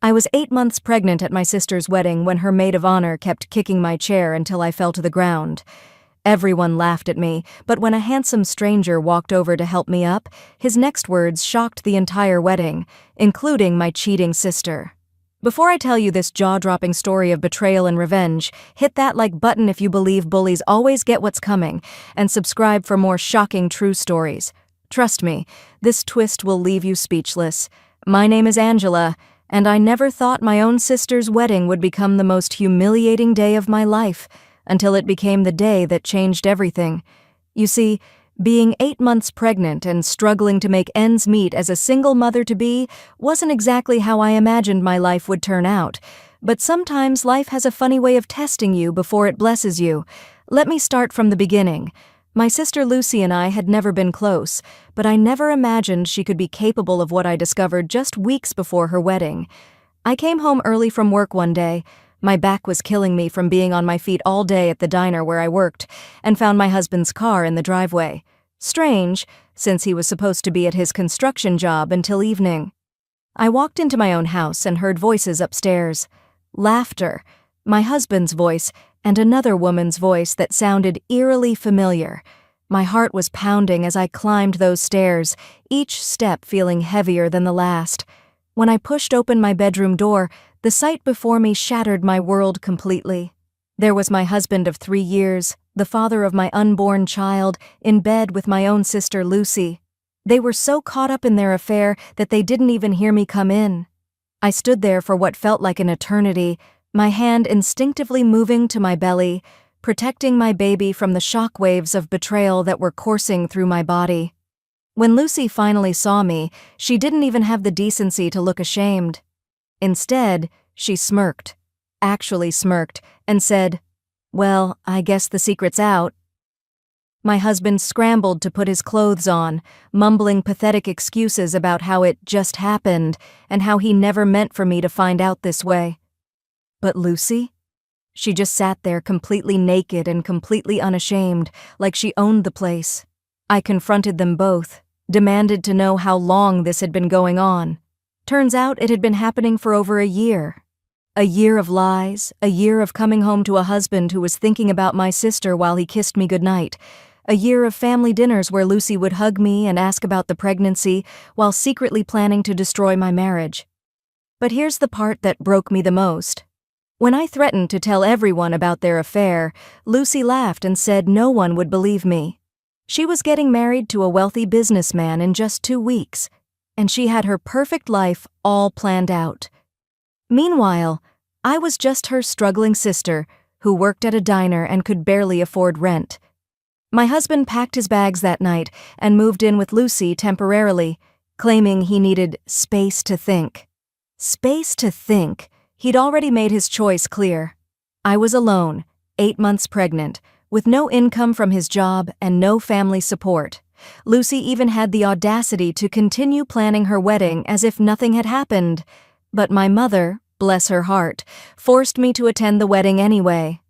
I was 8 months pregnant at my sister's wedding when her maid of honor kept kicking my chair until I fell to the ground. Everyone laughed at me, but when a handsome stranger walked over to help me up, his next words shocked the entire wedding, including my cheating sister. Before I tell you this jaw-dropping story of betrayal and revenge, hit that like button if you believe bullies always get what's coming, and subscribe for more shocking true stories. Trust me, this twist will leave you speechless. My name is Angela, and I never thought my own sister's wedding would become the most humiliating day of my life, until it became the day that changed everything. You see, being 8 months pregnant and struggling to make ends meet as a single mother-to-be wasn't exactly how I imagined my life would turn out. But sometimes life has a funny way of testing you before it blesses you. Let me start from the beginning. My sister Lucy and I had never been close, but I never imagined she could be capable of what I discovered just weeks before her wedding. I came home early from work one day. My back was killing me from being on my feet all day at the diner where I worked, and found my husband's car in the driveway. Strange, since he was supposed to be at his construction job until evening. I walked into my own house and heard voices upstairs. Laughter, my husband's voice, and another woman's voice that sounded eerily familiar. My heart was pounding as I climbed those stairs, each step feeling heavier than the last. When I pushed open my bedroom door, the sight before me shattered my world completely. There was my husband of 3 years, the father of my unborn child, in bed with my own sister Lucy. They were so caught up in their affair that they didn't even hear me come in. I stood there for what felt like an eternity, my hand instinctively moving to my belly, protecting my baby from the shockwaves of betrayal that were coursing through my body. When Lucy finally saw me, she didn't even have the decency to look ashamed. Instead, she smirked, actually smirked, and said, "Well, I guess the secret's out." My husband scrambled to put his clothes on, mumbling pathetic excuses about how it just happened and how he never meant for me to find out this way. But Lucy? She just sat there completely naked and completely unashamed, like she owned the place. I confronted them both, demanded to know how long this had been going on. Turns out it had been happening for over a year. A year of lies, a year of coming home to a husband who was thinking about my sister while he kissed me goodnight, a year of family dinners where Lucy would hug me and ask about the pregnancy while secretly planning to destroy my marriage. But here's the part that broke me the most. When I threatened to tell everyone about their affair, Lucy laughed and said no one would believe me. She was getting married to a wealthy businessman in just 2 weeks, and she had her perfect life all planned out. Meanwhile, I was just her struggling sister who worked at a diner and could barely afford rent. My husband packed his bags that night and moved in with Lucy temporarily, claiming he needed space to think. Space to think. He'd already made his choice clear. I was alone, 8 months pregnant, with no income from his job and no family support. Lucy even had the audacity to continue planning her wedding as if nothing had happened. But my mother, bless her heart, forced me to attend the wedding anyway.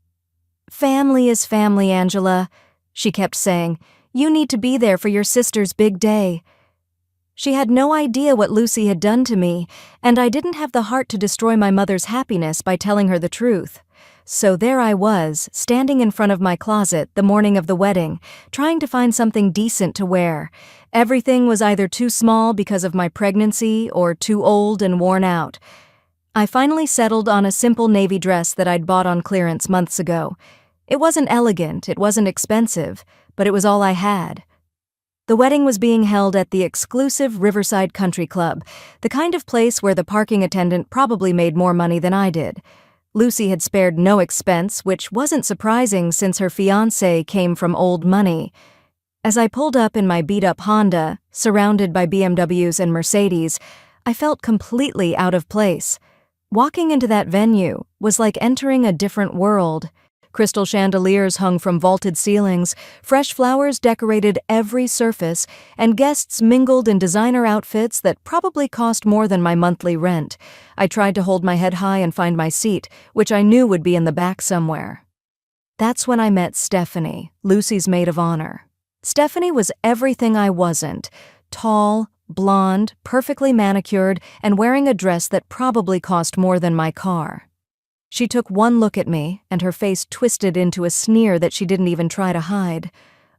"Family is family, Angela," she kept saying. "You need to be there for your sister's big day." She had no idea what Lucy had done to me, and I didn't have the heart to destroy my mother's happiness by telling her the truth. So there I was, standing in front of my closet the morning of the wedding, trying to find something decent to wear. Everything was either too small because of my pregnancy or too old and worn out. I finally settled on a simple navy dress that I'd bought on clearance months ago. It wasn't elegant, it wasn't expensive, but it was all I had. The wedding was being held at the exclusive Riverside Country Club, the kind of place where the parking attendant probably made more money than I did. Lucy had spared no expense, which wasn't surprising since her fiancé came from old money. As I pulled up in my beat-up Honda, surrounded by BMWs and Mercedes, I felt completely out of place. Walking into that venue was like entering a different world. Crystal chandeliers hung from vaulted ceilings, fresh flowers decorated every surface, and guests mingled in designer outfits that probably cost more than my monthly rent. I tried to hold my head high and find my seat, which I knew would be in the back somewhere. That's when I met Stephanie, Lucy's maid of honor. Stephanie was everything I wasn't: tall, blonde, perfectly manicured, and wearing a dress that probably cost more than my car. She took one look at me, and her face twisted into a sneer that she didn't even try to hide.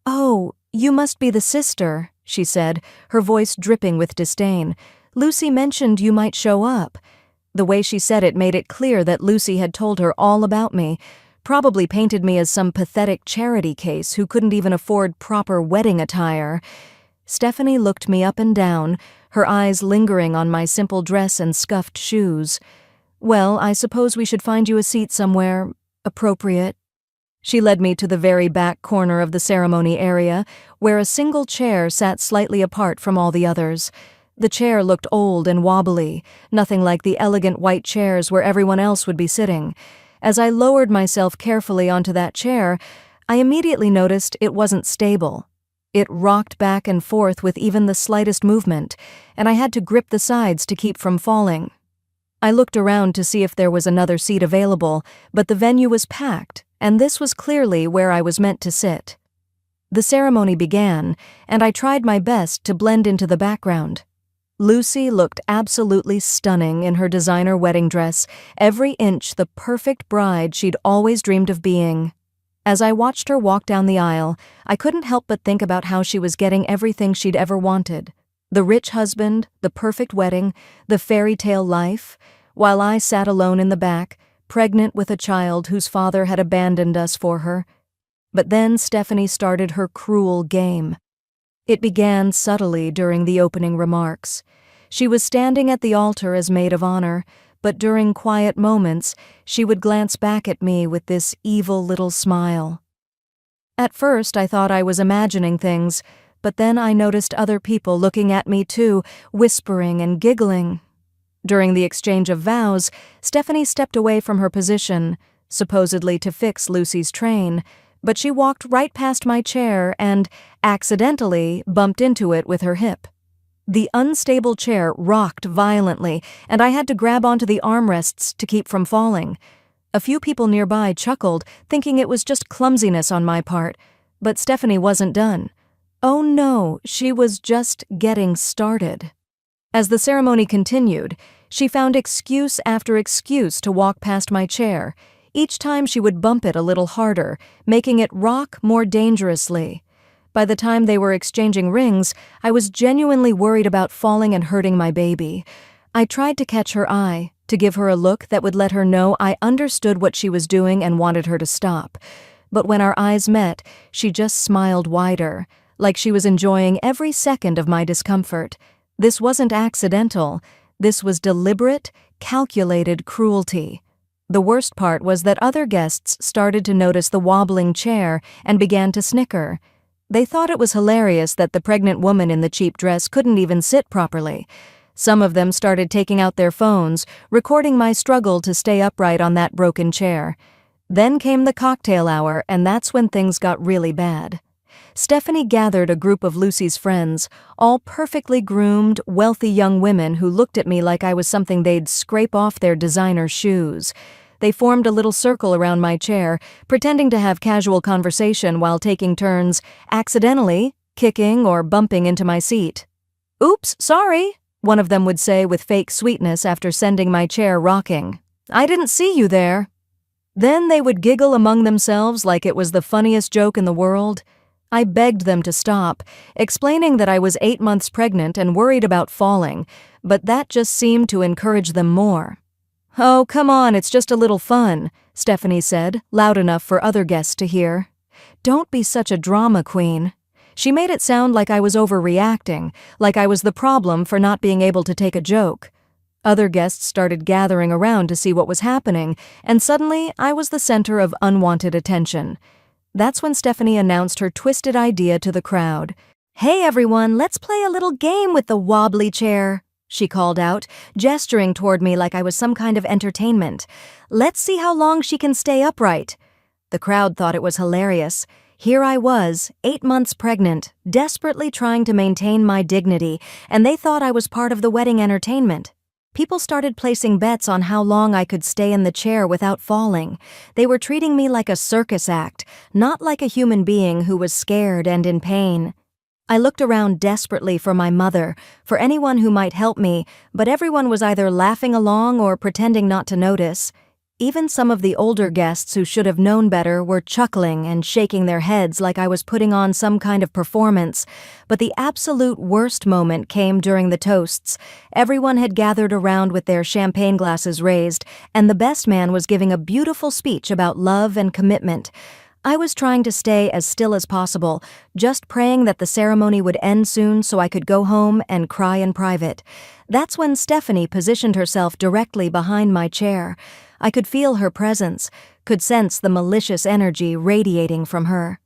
"Oh, you must be the sister," she said, her voice dripping with disdain. "Lucy mentioned you might show up." The way she said it made it clear that Lucy had told her all about me, probably painted me as some pathetic charity case who couldn't even afford proper wedding attire. Stephanie looked me up and down, her eyes lingering on my simple dress and scuffed shoes. "Well, I suppose we should find you a seat somewhere appropriate." She led me to the very back corner of the ceremony area, where a single chair sat slightly apart from all the others. The chair looked old and wobbly, nothing like the elegant white chairs where everyone else would be sitting. As I lowered myself carefully onto that chair, I immediately noticed it wasn't stable. It rocked back and forth with even the slightest movement, and I had to grip the sides to keep from falling. I looked around to see if there was another seat available, but the venue was packed, and this was clearly where I was meant to sit. The ceremony began, and I tried my best to blend into the background. Lucy looked absolutely stunning in her designer wedding dress, every inch the perfect bride she'd always dreamed of being. As I watched her walk down the aisle, I couldn't help but think about how she was getting everything she'd ever wanted. The rich husband, the perfect wedding, the fairy tale life, while I sat alone in the back, pregnant with a child whose father had abandoned us for her. But then Stephanie started her cruel game. It began subtly during the opening remarks. She was standing at the altar as maid of honor, but during quiet moments, she would glance back at me with this evil little smile. At first, I thought I was imagining things, but then I noticed other people looking at me too, whispering and giggling. During the exchange of vows, Stephanie stepped away from her position, supposedly to fix Lucy's train, but she walked right past my chair and, accidentally, bumped into it with her hip. The unstable chair rocked violently, and I had to grab onto the armrests to keep from falling. A few people nearby chuckled, thinking it was just clumsiness on my part, but Stephanie wasn't done. Oh no, she was just getting started. As the ceremony continued, she found excuse after excuse to walk past my chair. Each time she would bump it a little harder, making it rock more dangerously. By the time they were exchanging rings, I was genuinely worried about falling and hurting my baby. I tried to catch her eye, to give her a look that would let her know I understood what she was doing and wanted her to stop. But when our eyes met, she just smiled wider, like she was enjoying every second of my discomfort. This wasn't accidental. This was deliberate, calculated cruelty. The worst part was that other guests started to notice the wobbling chair and began to snicker. They thought it was hilarious that the pregnant woman in the cheap dress couldn't even sit properly. Some of them started taking out their phones, recording my struggle to stay upright on that broken chair. Then came the cocktail hour, and that's when things got really bad. Stephanie gathered a group of Lucy's friends, all perfectly groomed, wealthy young women who looked at me like I was something they'd scrape off their designer shoes. They formed a little circle around my chair, pretending to have casual conversation while taking turns, accidentally kicking or bumping into my seat. "Oops, sorry," one of them would say with fake sweetness after sending my chair rocking. "I didn't see you there." Then they would giggle among themselves like it was the funniest joke in the world. I begged them to stop, explaining that I was 8 months pregnant and worried about falling, but that just seemed to encourage them more. "Oh, come on, it's just a little fun," Stephanie said, loud enough for other guests to hear. "Don't be such a drama queen." She made it sound like I was overreacting, like I was the problem for not being able to take a joke. Other guests started gathering around to see what was happening, and suddenly I was the center of unwanted attention. That's when Stephanie announced her twisted idea to the crowd. "Hey everyone, let's play a little game with the wobbly chair," she called out, gesturing toward me like I was some kind of entertainment. "Let's see how long she can stay upright." The crowd thought it was hilarious. Here I was, 8 months pregnant, desperately trying to maintain my dignity, and they thought I was part of the wedding entertainment. People started placing bets on how long I could stay in the chair without falling. They were treating me like a circus act, not like a human being who was scared and in pain. I looked around desperately for my mother, for anyone who might help me, but everyone was either laughing along or pretending not to notice. Even some of the older guests who should have known better were chuckling and shaking their heads like I was putting on some kind of performance. But the absolute worst moment came during the toasts. Everyone had gathered around with their champagne glasses raised, and the best man was giving a beautiful speech about love and commitment. I was trying to stay as still as possible, just praying that the ceremony would end soon so I could go home and cry in private. That's when Stephanie positioned herself directly behind my chair. I could feel her presence, could sense the malicious energy radiating from her.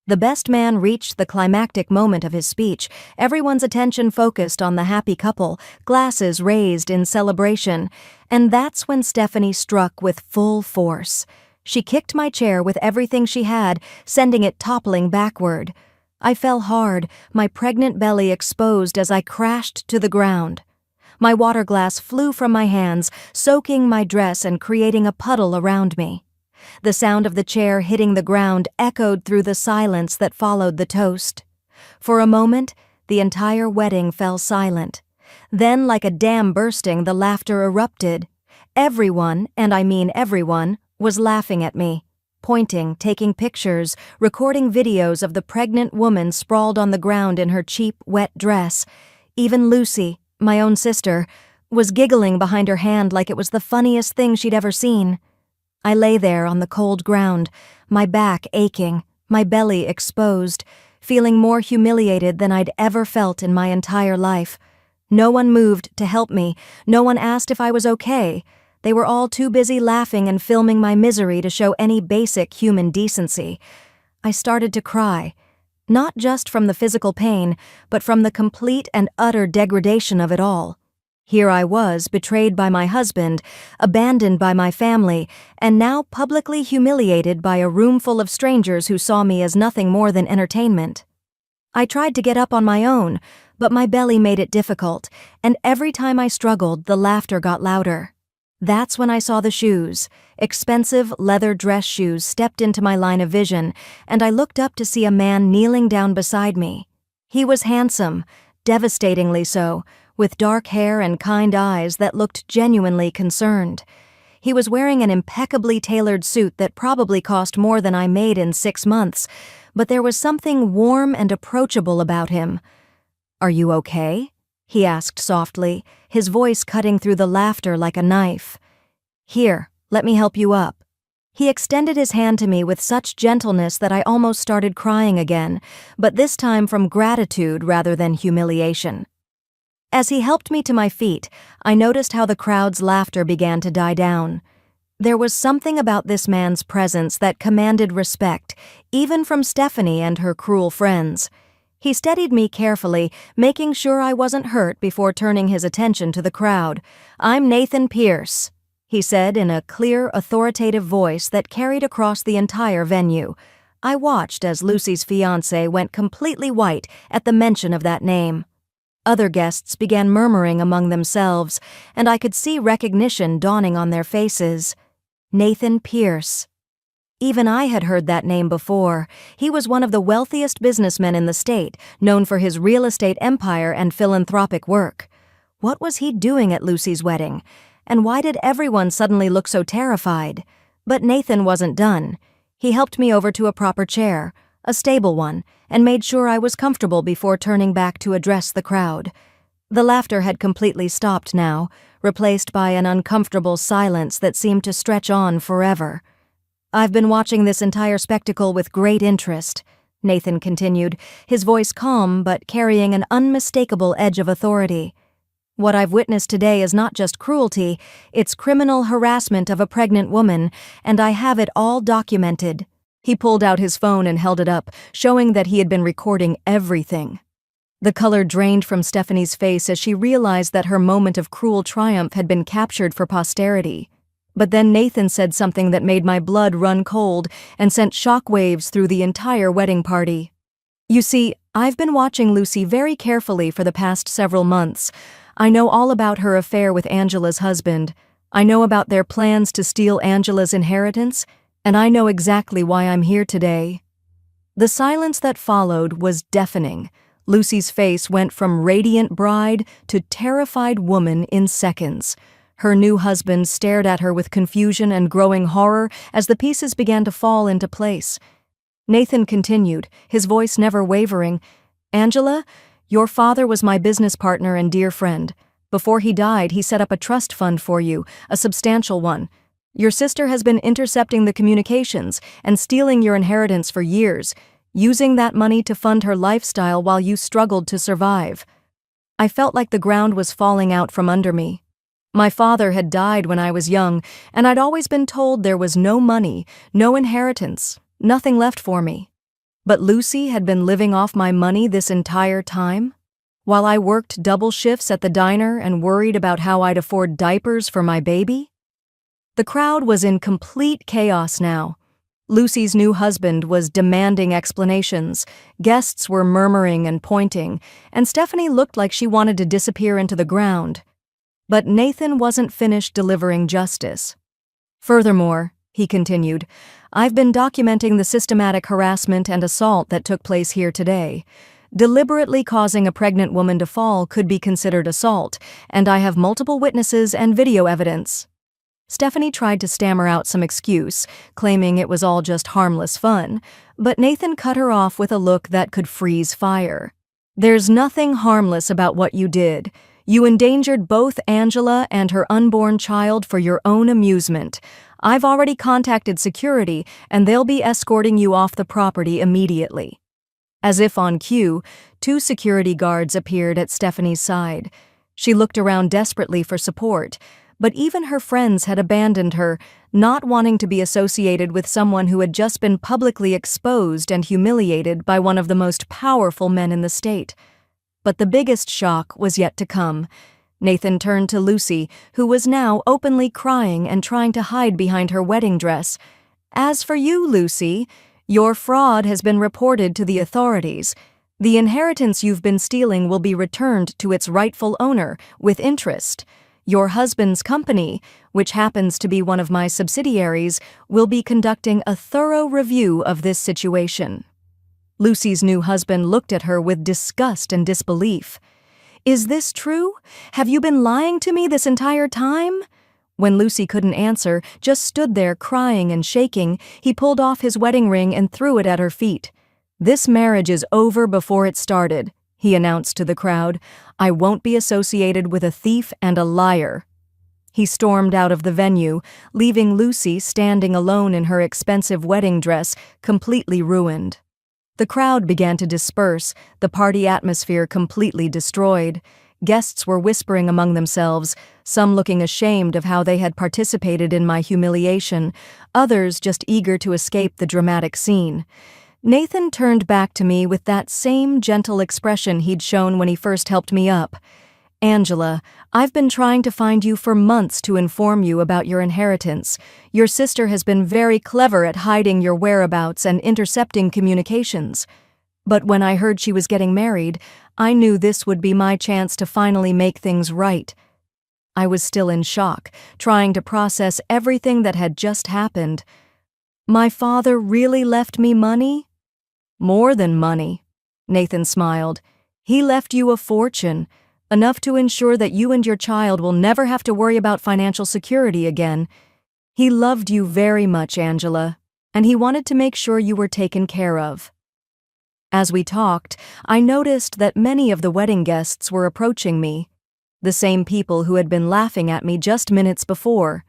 The best man reached the climactic moment of his speech, everyone's attention focused on the happy couple, glasses raised in celebration, and that's when Stephanie struck with full force. She kicked my chair with everything she had, sending it toppling backward. I fell hard, my pregnant belly exposed as I crashed to the ground. My water glass flew from my hands, soaking my dress and creating a puddle around me. The sound of the chair hitting the ground echoed through the silence that followed the toast. For a moment, the entire wedding fell silent. Then, like a dam bursting, the laughter erupted. Everyone, and I mean everyone, was laughing at me, pointing, taking pictures, recording videos of the pregnant woman sprawled on the ground in her cheap, wet dress. Even Lucy, my own sister, was giggling behind her hand like it was the funniest thing she'd ever seen. I lay there on the cold ground, my back aching, my belly exposed, feeling more humiliated than I'd ever felt in my entire life. No one moved to help me, no one asked if I was okay. They were all too busy laughing and filming my misery to show any basic human decency. I started to cry. Not just from the physical pain, but from the complete and utter degradation of it all. Here I was, betrayed by my husband, abandoned by my family, and now publicly humiliated by a room full of strangers who saw me as nothing more than entertainment. I tried to get up on my own, but my belly made it difficult, and every time I struggled, the laughter got louder. That's when I saw the shoes. Expensive leather dress shoes stepped into my line of vision, and I looked up to see a man kneeling down beside me. He was handsome, devastatingly so, with dark hair and kind eyes that looked genuinely concerned. He was wearing an impeccably tailored suit that probably cost more than I made in 6 months, but there was something warm and approachable about him. "Are you okay?" he asked softly, his voice cutting through the laughter like a knife. "Here, let me help you up." He extended his hand to me with such gentleness that I almost started crying again, but this time from gratitude rather than humiliation. As he helped me to my feet, I noticed how the crowd's laughter began to die down. There was something about this man's presence that commanded respect, even from Stephanie and her cruel friends. He steadied me carefully, making sure I wasn't hurt before turning his attention to the crowd. "I'm Nathan Pierce," he said in a clear, authoritative voice that carried across the entire venue. I watched as Lucy's fiancé went completely white at the mention of that name. Other guests began murmuring among themselves, and I could see recognition dawning on their faces. Nathan Pierce. Even I had heard that name before. He was one of the wealthiest businessmen in the state, known for his real estate empire and philanthropic work. What was he doing at Lucy's wedding? And why did everyone suddenly look so terrified? But Nathan wasn't done. He helped me over to a proper chair, a stable one, and made sure I was comfortable before turning back to address the crowd. The laughter had completely stopped now, replaced by an uncomfortable silence that seemed to stretch on forever. "I've been watching this entire spectacle with great interest," Nathan continued, his voice calm but carrying an unmistakable edge of authority. "What I've witnessed today is not just cruelty, it's criminal harassment of a pregnant woman, and I have it all documented." He pulled out his phone and held it up, showing that he had been recording everything. The color drained from Stephanie's face as she realized that her moment of cruel triumph had been captured for posterity. But then Nathan said something that made my blood run cold and sent shockwaves through the entire wedding party. "You see, I've been watching Lucy very carefully for the past several months. I know all about her affair with Angela's husband. I know about their plans to steal Angela's inheritance, and I know exactly why I'm here today." The silence that followed was deafening. Lucy's face went from radiant bride to terrified woman in seconds. Her new husband stared at her with confusion and growing horror as the pieces began to fall into place. Nathan continued, his voice never wavering. "Angela, your father was my business partner and dear friend. Before he died, he set up a trust fund for you, a substantial one. Your sister has been intercepting the communications and stealing your inheritance for years, using that money to fund her lifestyle while you struggled to survive." I felt like the ground was falling out from under me. My father had died when I was young, and I'd always been told there was no money, no inheritance, nothing left for me. But Lucy had been living off my money this entire time? While I worked double shifts at the diner and worried about how I'd afford diapers for my baby? The crowd was in complete chaos now. Lucy's new husband was demanding explanations, guests were murmuring and pointing, and Stephanie looked like she wanted to disappear into the ground. But Nathan wasn't finished delivering justice. "Furthermore," he continued, "I've been documenting the systematic harassment and assault that took place here today. Deliberately causing a pregnant woman to fall could be considered assault, and I have multiple witnesses and video evidence." Stephanie tried to stammer out some excuse, claiming it was all just harmless fun, but Nathan cut her off with a look that could freeze fire. "There's nothing harmless about what you did. You endangered both Angela and her unborn child for your own amusement. I've already contacted security, and they'll be escorting you off the property immediately." As if on cue, 2 security guards appeared at Stephanie's side. She looked around desperately for support, but even her friends had abandoned her, not wanting to be associated with someone who had just been publicly exposed and humiliated by one of the most powerful men in the state. But the biggest shock was yet to come. Nathan turned to Lucy, who was now openly crying and trying to hide behind her wedding dress. "As for you, Lucy, your fraud has been reported to the authorities. The inheritance you've been stealing will be returned to its rightful owner, with interest. Your husband's company, which happens to be one of my subsidiaries, will be conducting a thorough review of this situation." Lucy's new husband looked at her with disgust and disbelief. "Is this true? Have you been lying to me this entire time?" When Lucy couldn't answer, just stood there crying and shaking, he pulled off his wedding ring and threw it at her feet. "This marriage is over before it started," he announced to the crowd. "I won't be associated with a thief and a liar." He stormed out of the venue, leaving Lucy standing alone in her expensive wedding dress, completely ruined. The crowd began to disperse, the party atmosphere completely destroyed. Guests were whispering among themselves, some looking ashamed of how they had participated in my humiliation, others just eager to escape the dramatic scene. Nathan turned back to me with that same gentle expression he'd shown when he first helped me up. "Angela, I've been trying to find you for months to inform you about your inheritance. Your sister has been very clever at hiding your whereabouts and intercepting communications. But when I heard she was getting married, I knew this would be my chance to finally make things right." I was still in shock, trying to process everything that had just happened. "My father really left me money?" "More than money," Nathan smiled. "He left you a fortune, enough to ensure that you and your child will never have to worry about financial security again. He loved you very much, Angela, and he wanted to make sure you were taken care of." As we talked, I noticed that many of the wedding guests were approaching me, the same people who had been laughing at me just minutes before.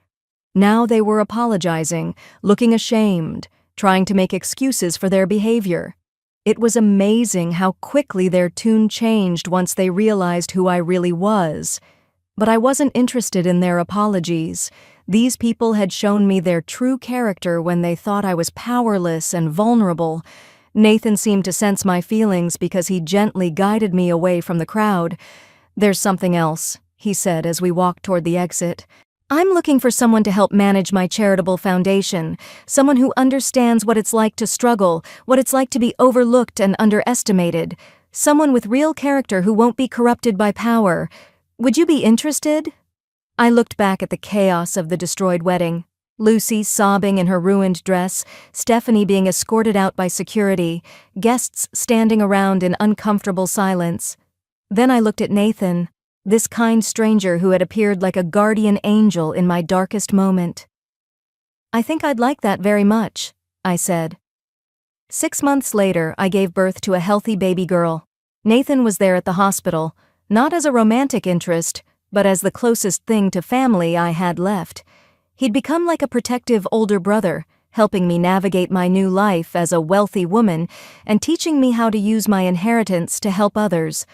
Now they were apologizing, looking ashamed, trying to make excuses for their behavior. It was amazing how quickly their tune changed once they realized who I really was. But I wasn't interested in their apologies. These people had shown me their true character when they thought I was powerless and vulnerable. Nathan seemed to sense my feelings because he gently guided me away from the crowd. "There's something else," he said as we walked toward the exit. "I'm looking for someone to help manage my charitable foundation, someone who understands what it's like to struggle, what it's like to be overlooked and underestimated, someone with real character who won't be corrupted by power. Would you be interested?" I looked back at the chaos of the destroyed wedding. Lucy sobbing in her ruined dress, Stephanie being escorted out by security, guests standing around in uncomfortable silence. Then I looked at Nathan, this kind stranger who had appeared like a guardian angel in my darkest moment. "I think I'd like that very much," I said. 6 months later, I gave birth to a healthy baby girl. Nathan was there at the hospital, not as a romantic interest, but as the closest thing to family I had left. He'd become like a protective older brother, helping me navigate my new life as a wealthy woman and teaching me how to use my inheritance to help others.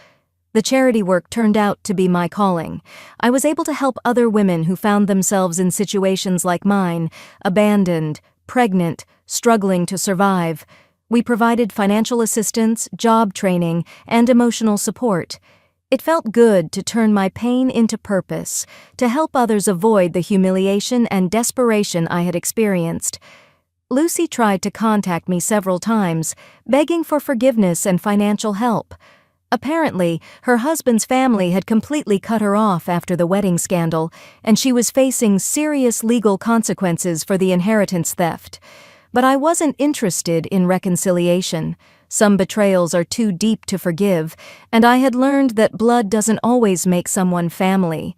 The charity work turned out to be my calling. I was able to help other women who found themselves in situations like mine, abandoned, pregnant, struggling to survive. We provided financial assistance, job training, and emotional support. It felt good to turn my pain into purpose, to help others avoid the humiliation and desperation I had experienced. Lucy tried to contact me several times, begging for forgiveness and financial help. Apparently, her husband's family had completely cut her off after the wedding scandal, and she was facing serious legal consequences for the inheritance theft. But I wasn't interested in reconciliation. Some betrayals are too deep to forgive, and I had learned that blood doesn't always make someone family.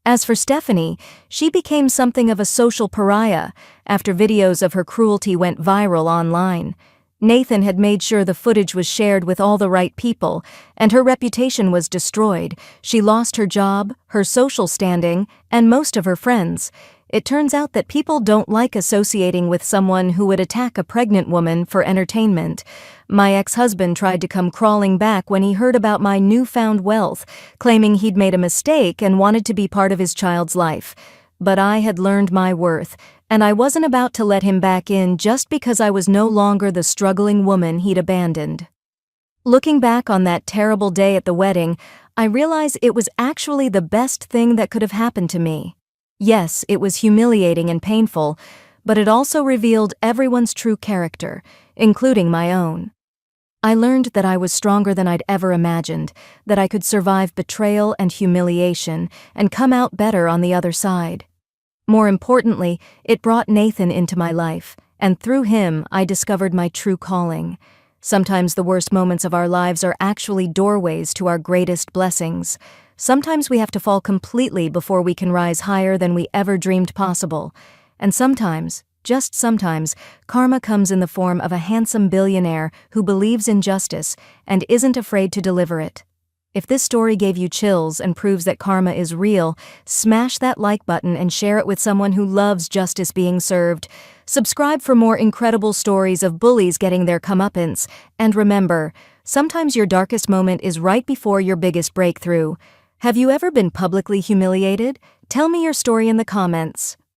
As for Stephanie, she became something of a social pariah after videos of her cruelty went viral online. Nathan had made sure the footage was shared with all the right people, and her reputation was destroyed. She lost her job, her social standing, and most of her friends. It turns out that people don't like associating with someone who would attack a pregnant woman for entertainment. My ex-husband tried to come crawling back when he heard about my newfound wealth, claiming he'd made a mistake and wanted to be part of his child's life. But I had learned my worth, and I wasn't about to let him back in just because I was no longer the struggling woman he'd abandoned. Looking back on that terrible day at the wedding, I realize it was actually the best thing that could have happened to me. Yes, it was humiliating and painful, but it also revealed everyone's true character, including my own. I learned that I was stronger than I'd ever imagined, that I could survive betrayal and humiliation and come out better on the other side. More importantly, it brought Nathan into my life, and through him I discovered my true calling. Sometimes the worst moments of our lives are actually doorways to our greatest blessings. Sometimes we have to fall completely before we can rise higher than we ever dreamed possible. And sometimes, just sometimes, karma comes in the form of a handsome billionaire who believes in justice and isn't afraid to deliver it. If this story gave you chills and proves that karma is real, smash that like button and share it with someone who loves justice being served. Subscribe for more incredible stories of bullies getting their comeuppance. And remember, sometimes your darkest moment is right before your biggest breakthrough. Have you ever been publicly humiliated? Tell me your story in the comments.